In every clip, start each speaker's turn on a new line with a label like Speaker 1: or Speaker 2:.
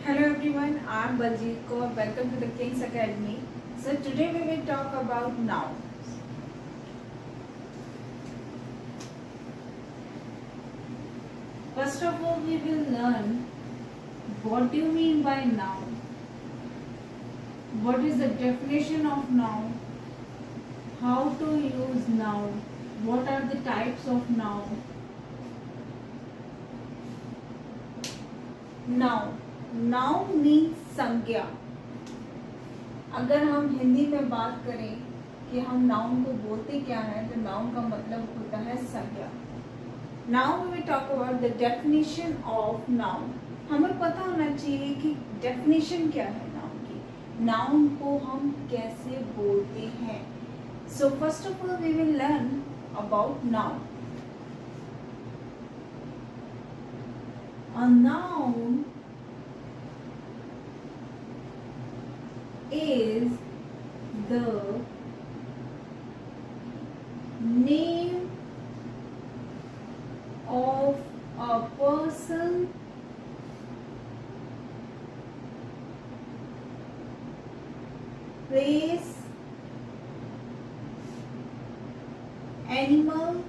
Speaker 1: Hello everyone, I am Baljeet Kaur. Welcome to the King's Academy. So today we will talk about noun. First of all, we will learn what do you mean by noun? What is the definition of noun? How to use noun? What are the types of noun? Noun. Noun means संज्ञा. अगर हम हिंदी में बात करें कि हम noun को बोलते क्या है, तो नाउन का मतलब होता है संज्ञा. Now we will talk about the definition of noun. हमें पता होना चाहिए कि definition क्या है नाउन की. नाउन को हम कैसे बोलते हैं. So first of all we will learn about noun. A noun is the name of a person, place, animal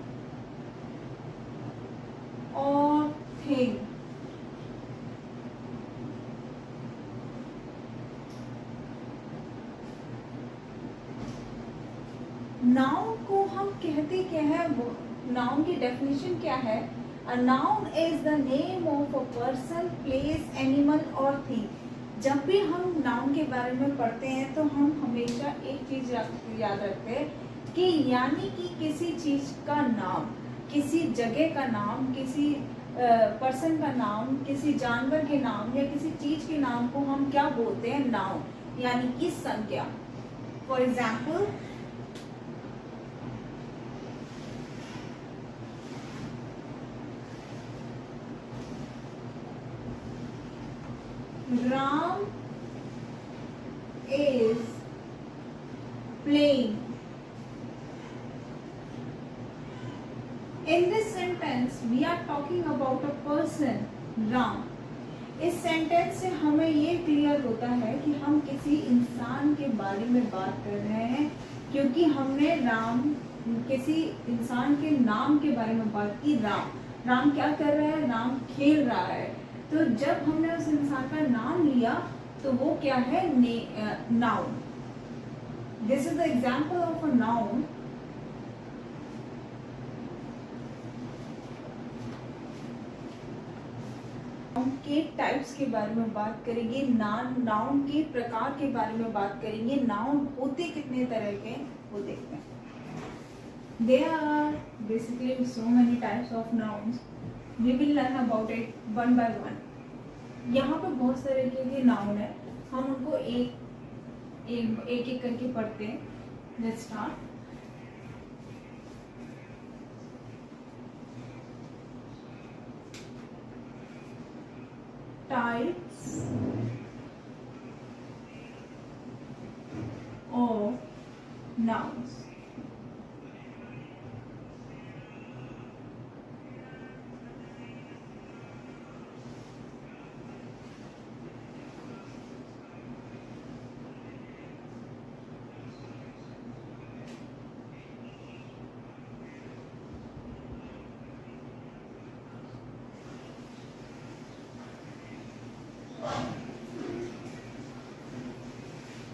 Speaker 1: or thing. Noun को हम कहते क्या है, नाउन की डेफिनेशन क्या है. A noun is the name of a person, place, animal और thing. जब भी हम नाउन के बारे में पढ़ते हैं तो हम हमेशा एक चीज याद रखते हैं कि यानी कि किसी चीज का नाम, किसी जगह का नाम, किसी पर्सन का नाम, किसी जानवर के नाम या किसी चीज के नाम को हम क्या बोलते हैं, नाउन, यानी कि संज्ञा. For example, Ram is playing. In this sentence, we are talking about a person, Ram. इस सेंटेंस से हमें ये क्लियर होता है कि हम किसी इंसान के बारे में बात कर रहे हैं, क्योंकि हमने किसी इंसान के नाम के बारे में बात की. राम क्या कर रहा है, राम खेल रहा है. तो जब हमने उस इंसान का नाम लिया तो वो क्या है, noun. This is the example of a noun. Noun के टाइप्स के बारे में बात करेंगे, नाउन के प्रकार के बारे में बात करेंगे. नाउन होते कितने तरह के वो देखते हैं. There are basically so many types of nouns. We will learn about it one by one. यहाँ पे बहुत सारे के नाउन है, हम उनको एक करके पढ़ते हैं. Let's start. Types of nouns.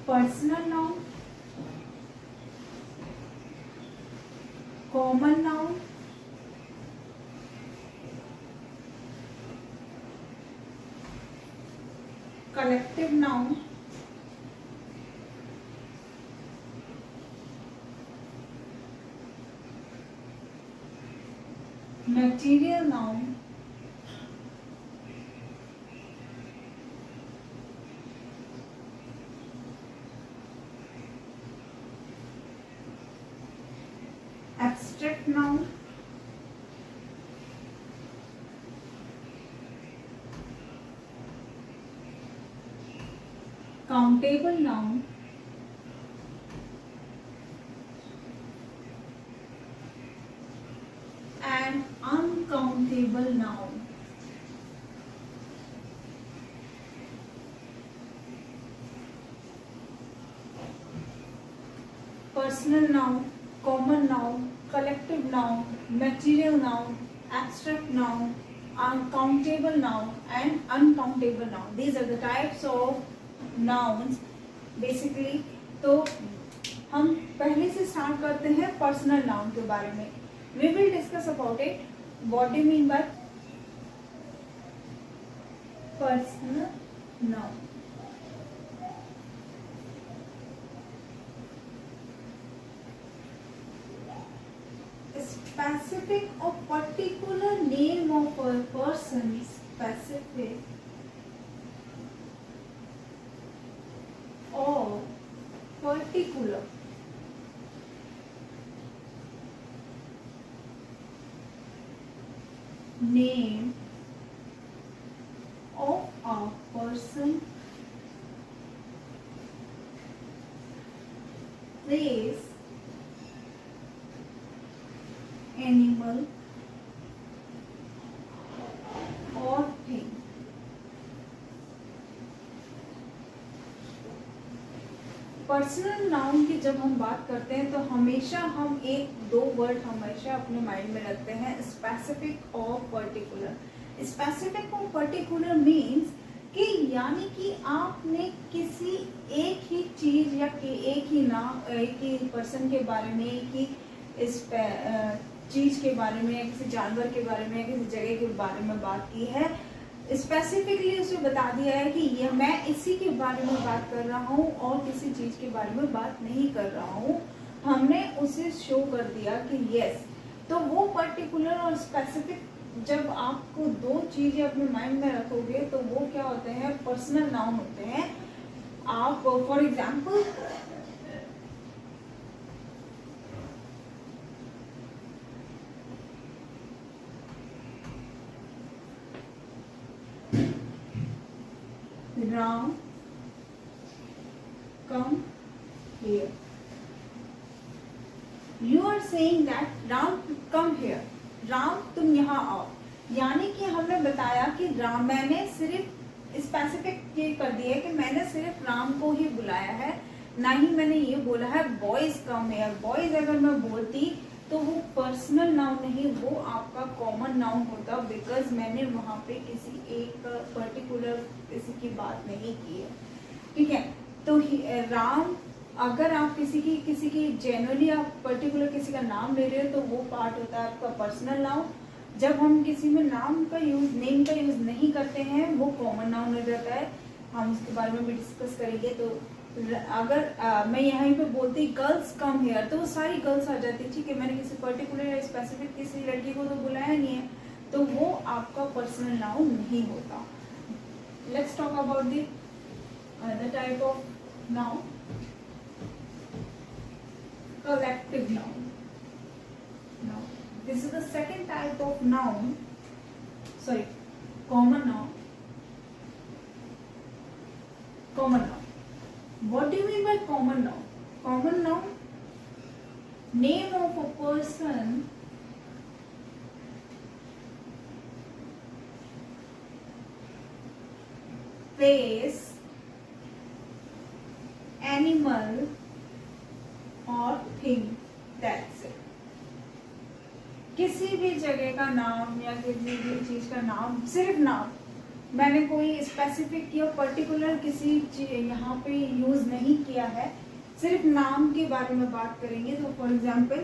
Speaker 1: Personal noun, common noun, collective noun, material noun, abstract noun, countable noun, and uncountable noun. Personal noun, common noun, collective noun, material noun, abstract noun, uncountable noun and uncountable noun. These are the types of nouns basically. तो हम पहले से start करते हैं personal noun के बारे में. We will discuss about it. What do you mean by personal noun? Specific or particular name of a person. Specific or particular name of a person, place, animal or thing. Personal noun की जब हम बात करते हैं तो हमेशा हम एक दो वर्ड हमेशा अपने माइंड में रखते हैं, स्पेसिफिक और पर्टिकुलर. स्पेसिफिक और पर्टिकुलर मीन्स कि यानी कि आपने किसी एक ही चीज या कि एक ही नाम, एक ही पर्सन के बारे में, एक ही इस चीज के बारे में, किसी जानवर के बारे में, किसी जगह के बारे में बात की है. स्पेसिफिकली उसे बता दिया है कि ये मैं इसी के बारे में बात कर रहा हूँ और किसी चीज के बारे में बात नहीं कर रहा हूँ. हमने उसे शो कर दिया कि यस. तो वो पर्टिकुलर और स्पेसिफिक जब आपको दो चीजें अपने माइंड में रखोगे तो वो क्या होते हैं, पर्सनल नाउन होते हैं. आप for example Ram, come here. You are saying that Ram, come here. Ram तुम यहाँ आओ. यानी कि हमने बताया कि राम, मैंने सिर्फ स्पेसिफिक ये कर दिया है कि मैंने सिर्फ राम को ही बुलाया है, ना ही मैंने ये बोला है बॉयज कम हेयर. बॉयज अगर मैं बोलती तो वो पर्सनल नाउन नहीं, वो आपका कॉमन नाउन होता, बिकॉज मैंने वहाँ पे किसी एक पर्टिकुलर किसी की बात नहीं की है. ठीक है. तो राम, अगर आप किसी की जनरली आप पर्टिकुलर किसी का नाम ले रहे हो तो वो पार्ट होता है आपका पर्सनल नाउन. जब हम किसी में नाम का यूज, नेम का यूज नहीं करते हैं, वो कॉमन नाउन हो जाता है. हम उसके बारे में भी डिस्कस करेंगे. तो अगर मैं यहाँ पे बोलती गर्ल्स कम हेयर तो वो सारी गर्ल्स आ जाती. ठीक है, मैंने किसी पर्टिकुलर या स्पेसिफिक किसी लड़की को तो बुलाया नहीं है, तो वो आपका पर्सनल नाउन नहीं होता. Let's talk about the other type of noun, collective noun. Now this is the second type of noun, sorry, common noun. Common noun. What do you mean by common noun? Common noun, name of a person, place, animal और thing. That's it. किसी भी जगह का नाम या किसी भी चीज का नाम, सिर्फ नाम. मैंने कोई स्पेसिफिक या पर्टिकुलर किसी यहाँ पे यूज नहीं किया है, सिर्फ नाम के बारे में बात करेंगे. तो for example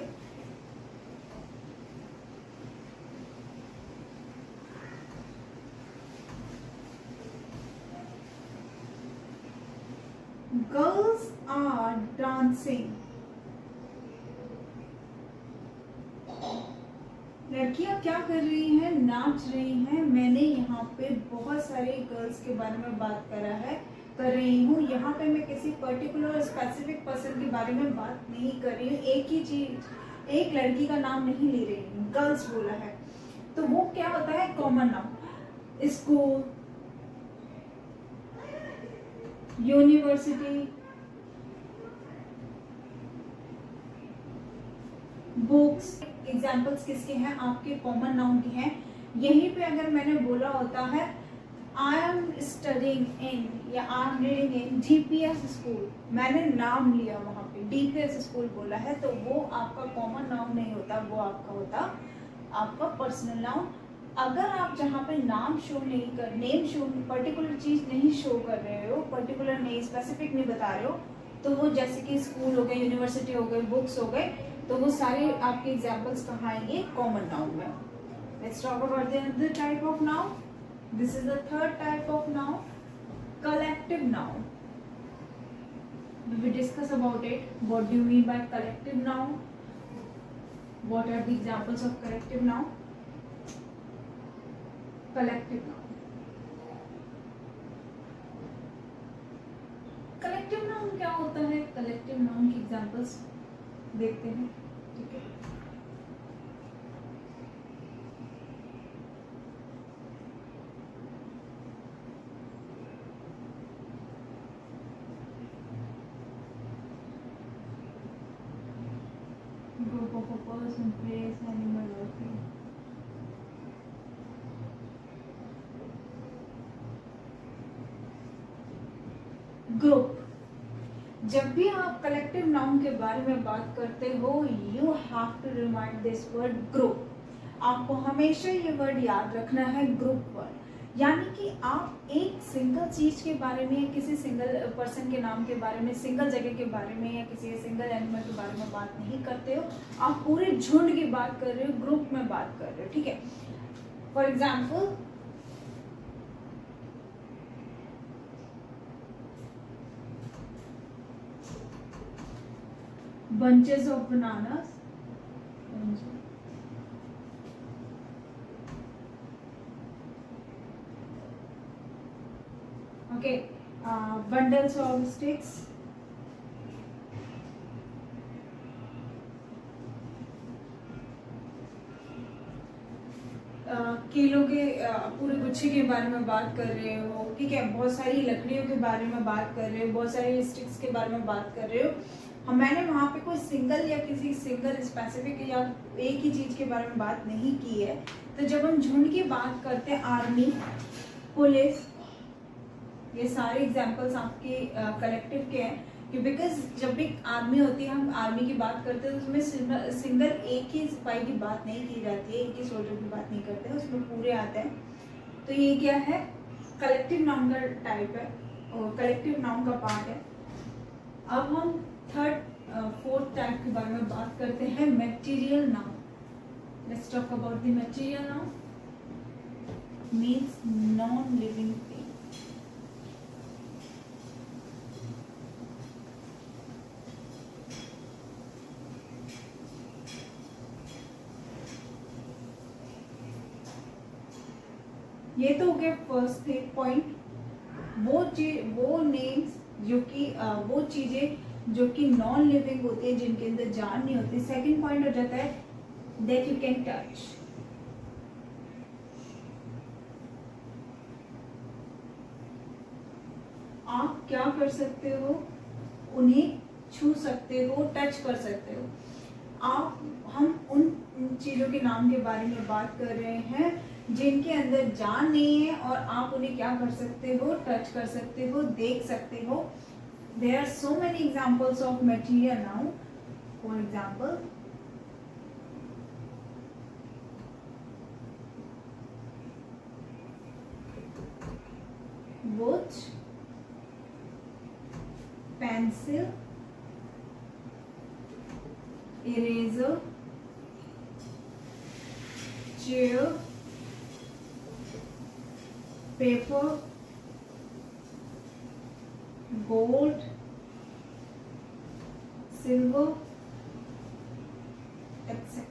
Speaker 1: girls are dancing. लड़कियां क्या कर रही हैं, नाच रही हैं. मैंने यहाँ पे बहुत सारे गर्ल्स के बारे में बात कर रही हूँ. यहाँ पे मैं किसी पर्टिकुलर स्पेसिफिक पर्सन के बारे में बात नहीं कर रही हूँ. एक ही चीज, एक लड़की का नाम नहीं ले रही हूँ, गर्ल्स बोला है. तो वो क्या होता है, common noun. School, university, books. Examples किसके हैं, आपके कॉमन नाउन के हैं. यहीं पे अगर मैंने बोला होता है आई एम स्टडिंग इन या I am reading in DPS school, मैंने नाम लिया वहाँ पे डीपीएस स्कूल बोला है, तो वो आपका कॉमन नाउन नहीं होता, वो आपका होता आपका पर्सनल नाउन। अगर आप जहाँ पे नाम शो नहीं कर, नेम शो, पर्टिकुलर चीज़ नहीं शो कर रहे हो, पर्टिकुलर नहीं, स्पेसिफिक नहीं बता रहे हो, तो वो जैसे कि स्कूल हो गए, यूनिवर्सिटी हो गए, बुक्स हो गए, तो वो सारे आपके एग्जाम्पल्स कहाँ आएंगे, कॉमन नाउन में। Let's talk about the another type of noun. This is the third type of noun, collective noun. We will discuss about it. What do you mean by collective noun? What are the examples of collective noun? Collective noun. Collective noun क्या होता है? Collective noun की examples देखते हैं, ठीक है। Group of a person, place, animal or thing. Group, जब भी आप कलेक्टिव नाउन के बारे में बात करते हो, you have to remind this word group. आपको हमेशा ये वर्ड याद रखना है, ग्रुप वर्ड। यानी कि आप एक सिंगल चीज के बारे में या किसी सिंगल पर्सन के नाम के बारे में, सिंगल जगह के बारे में या किसी सिंगल एनिमल के बारे में बात नहीं करते हो, आप पूरे झुंड की बात कर रहे हो, ग्रुप में बात कर रहे हो, ठीक है। For example, bunches of bananas, okay, bundles of sticks, केलों के पूरे गुच्छे के बारे में बात कर रहे हो, ठीक है, बहुत सारी लकड़ियों के बारे में बात कर रहे हो, बहुत सारी स्टिक्स के बारे में बात कर रहे हो। हम, मैंने वहाँ पे कोई सिंगल या किसी सिंगल स्पेसिफिक या एक ही चीज के बारे में बात नहीं की है। तो जब हम झुंड की बात करते हैं, आर्मी, पुलिस, ये सारे एग्जाम्पल्स आपके कलेक्टिव के हैं, कि बिकॉज जब भी आर्मी होती है, हम आर्मी की बात करते हैं, तो उसमें सिंगल एक ही सिपाही की बात नहीं की जाती है, एक ही सोल्जर की बात नहीं करते हैं, उसमें पूरे आते हैं। तो ये क्या है, कलेक्टिव नाउन का टाइप है और कलेक्टिव नाउन का पार्ट है। अब हम फोर्थ टाइप के बारे में बात करते हैं, material noun. Let's talk about the material noun. Means non living thing. ये तो हो गया फर्स्ट पॉइंट, वो नेम्स जो कि वो चीजें जो कि नॉन लिविंग होती है, जिनके अंदर जान नहीं होती। सेकंड पॉइंट हो जाता है दैट यू कैन टच। आप क्या कर सकते हो, उन्हें छू सकते हो, टच कर सकते हो। हम उन चीजों के नाम के बारे में बात कर रहे हैं जिनके अंदर जान नहीं है, और आप उन्हें क्या कर सकते हो, टच कर सकते हो, देख सकते हो। There are so many examples of material now. For example, wood, pencil, eraser, chair, paper, gold, silver, etc.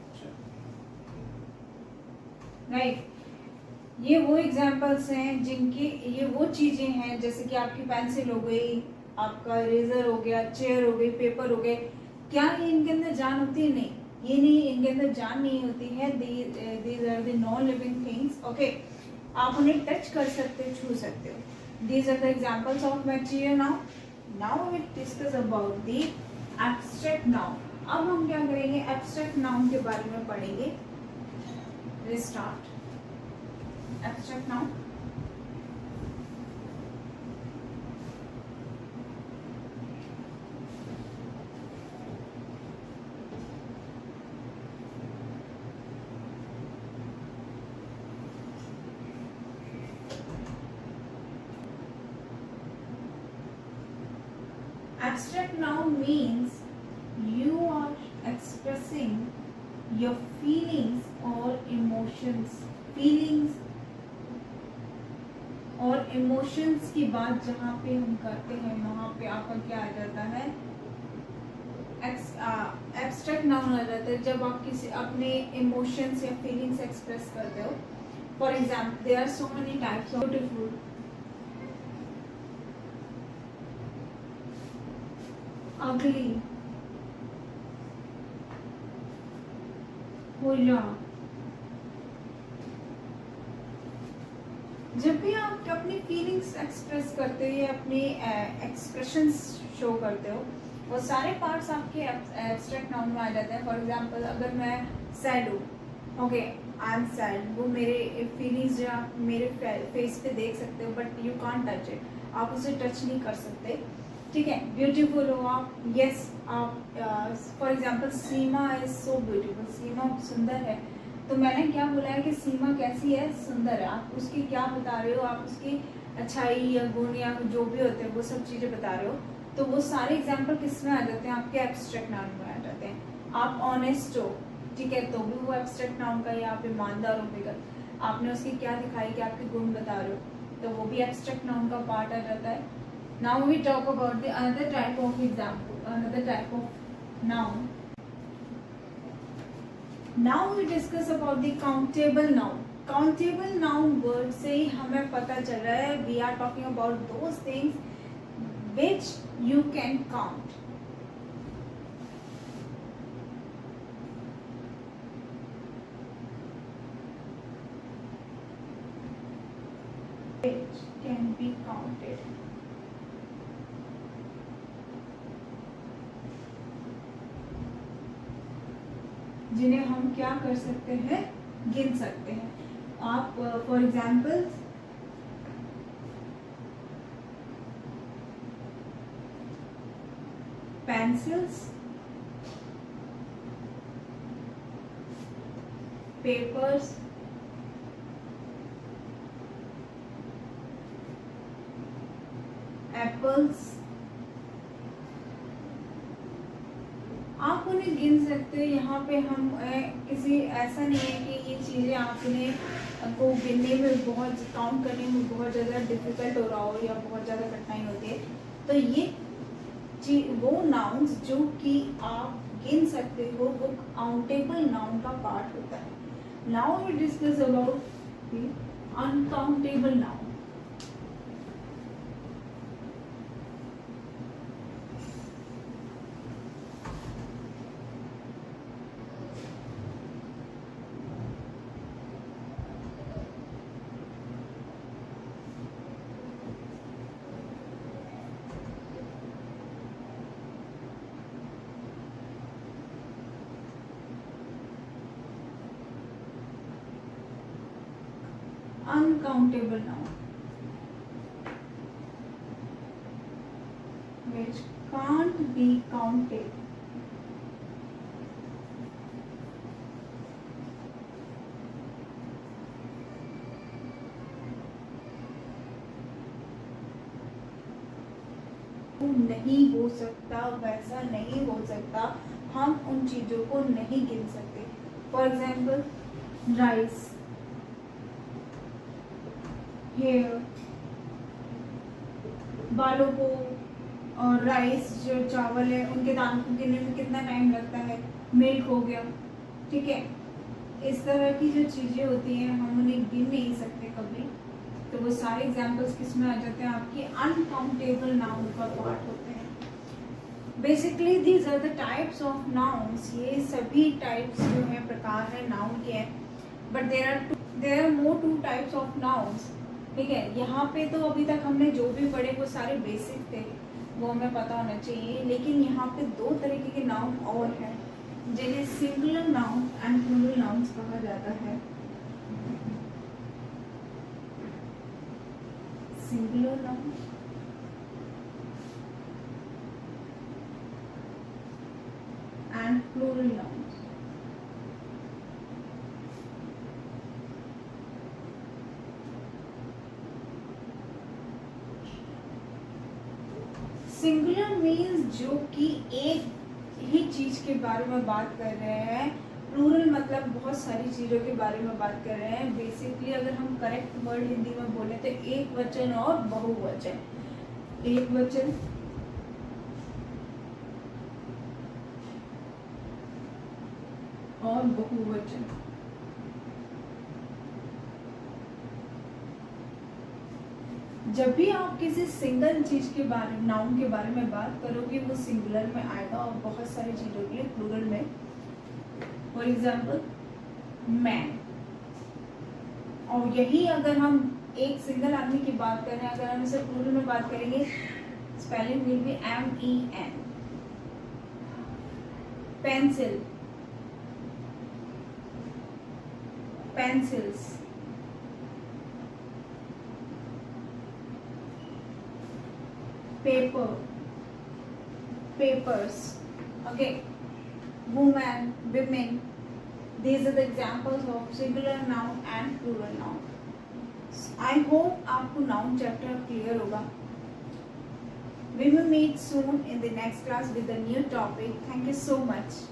Speaker 1: Right, ये वो एग्जाम्पल्स हैं जिनकी, ये वो चीजें हैं, जैसे कि आपकी पेंसिल हो गई, आपका इरेजर हो गया, चेयर हो गई, पेपर हो गए। क्या ये इनके अंदर जान होती है? नहीं, ये नहीं, इनके अंदर जान नहीं होती है। These are the non living things. Okay, आप उन्हें टच कर सकते हो, छू सकते हो। These are the examples of material noun. Now we will discuss about the abstract noun. अब हम क्या करेंगे, abstract noun के बारे में पढ़ेंगे। Let's start. Abstract noun. Abstract noun means you are expressing your feelings or emotions. Feelings और emotions की बात जहाँ पे हम करते हैं वहाँ पे आपका क्या आ जाता है, एब्स्ट्रैक्ट नाउन आ जाता है जब आप किसी अपने इमोशंस या फीलिंग्स एक्सप्रेस करते हो. For example there are so many types of beautiful, ugly, होला. जब भी आप अपनी फीलिंग्स एक्सप्रेस करते हो या अपने एक्सप्रेशंस शो करते हो वो सारे पार्ट्स आपके एब्स्ट्रैक्ट नाउन में आ जाते हैं. फॉर एग्जांपल अगर मैं सैड हूँ, ओके आई एम सैड, वो मेरे फीलिंग्स जो आप मेरे फेस पे देख सकते हो but you can't touch it, आप उसे टच नहीं कर सकते. ठीक है. ब्यूटीफुल हो आप, यस आप, for example Seema is so beautiful, Seema सुंदर है. तो मैंने क्या बोला है कि सीमा कैसी है, सुंदर है. आप उसकी क्या बता रहे हो, आप उसकी अच्छाई या गुण या जो भी होते हैं वो सब चीज़ें बता रहे हो. तो वो सारे एग्जाम्पल किस में आ जाते हैं, आपके एब्स्ट्रैक्ट नाउन में आ जाते हैं. आप ऑनेस्ट हो, ठीक है, तो भी वो एब्स्ट्रैक्ट नाउन का, या आप ईमानदार हो बेगर, आपने उसकी क्या दिखाई कि आपके गुण बता रहे हो, तो वो भी एब्स्ट्रैक्ट नाउन का पार्ट आ जाता है. Now we talk about the another type of example, another type of noun. Now we discuss about the countable noun. Countable noun word से ही हमें पता चल रहा है we are talking about those things which you can count. Which can be counted. जिन्हें हम क्या कर सकते हैं, गिन सकते हैं. आप for example pencils, papers, apples, आप उन्हें गिन सकते हो. यहाँ पे हम किसी ऐसा नहीं है कि ये चीज़ें आपने को गिनने में बहुत, काउंट करने में बहुत ज़्यादा डिफिकल्ट हो रहा हो या बहुत ज़्यादा कठिनाई होती है. तो ये वो नाउन्स जो कि आप गिन सकते हो वो काउंटेबल नाउन का पार्ट होता है. Now we discuss about the uncountable noun. Uncountable noun which can't be counted. नहीं हो सकता, वैसा नहीं हो सकता, हम उन चीजों को नहीं गिन सकते. फॉर एग्जाम्पल राइस, हेयर, बालों को, और राइस जो चावल है उनके दानों को गिनने में कितना टाइम लगता है. मिल्क हो गया, ठीक है. इस तरह की जो चीज़ें होती हैं हम उन्हें गिन नहीं सकते कभी. तो वो सारे एग्जाम्पल्स किस में आ जाते हैं, आपके अनकाउंटेबल नाउन का पार्ट होते हैं. Basically these are the types of nouns. ये सभी टाइप्स जो हैं, प्रकार है नाउन के हैं. But there are more two types of nouns. ठीक है. यहाँ पे तो अभी तक हमने जो भी पढ़े वो सारे बेसिक थे, वो हमें पता होना चाहिए. लेकिन यहाँ पे दो तरीके के नाउन और हैं जिन्हें singular noun and plural nouns कहा जाता है. Singular noun and plural nouns. Singular means जो कि एक ही चीज के बारे में बात कर रहे हैं। प्लूरल मतलब बहुत सारी चीजों के बारे में बात कर रहे हैं। बेसिकली अगर हम करेक्ट वर्ड हिंदी में बोले तो एक वचन और बहुवचन। एक वचन और बहुवचन। जब भी आप किसी सिंगल चीज के बारे नाउन के बारे में बात करोगे वो सिंगुलर में आएगा और बहुत सारी चीजों के लिए प्लूरल में। For example man. और यही अगर हम एक सिंगल आदमी की बात करें, अगर हम इसे प्लूरल में बात करेंगे, spelling will be MEN। Pencil, pencils. Paper, papers. Okay, woman, women. These are the examples of singular noun and plural noun. I hope आपको noun chapter clear होगा. We will meet soon in the next class with a new topic. Thank you so much.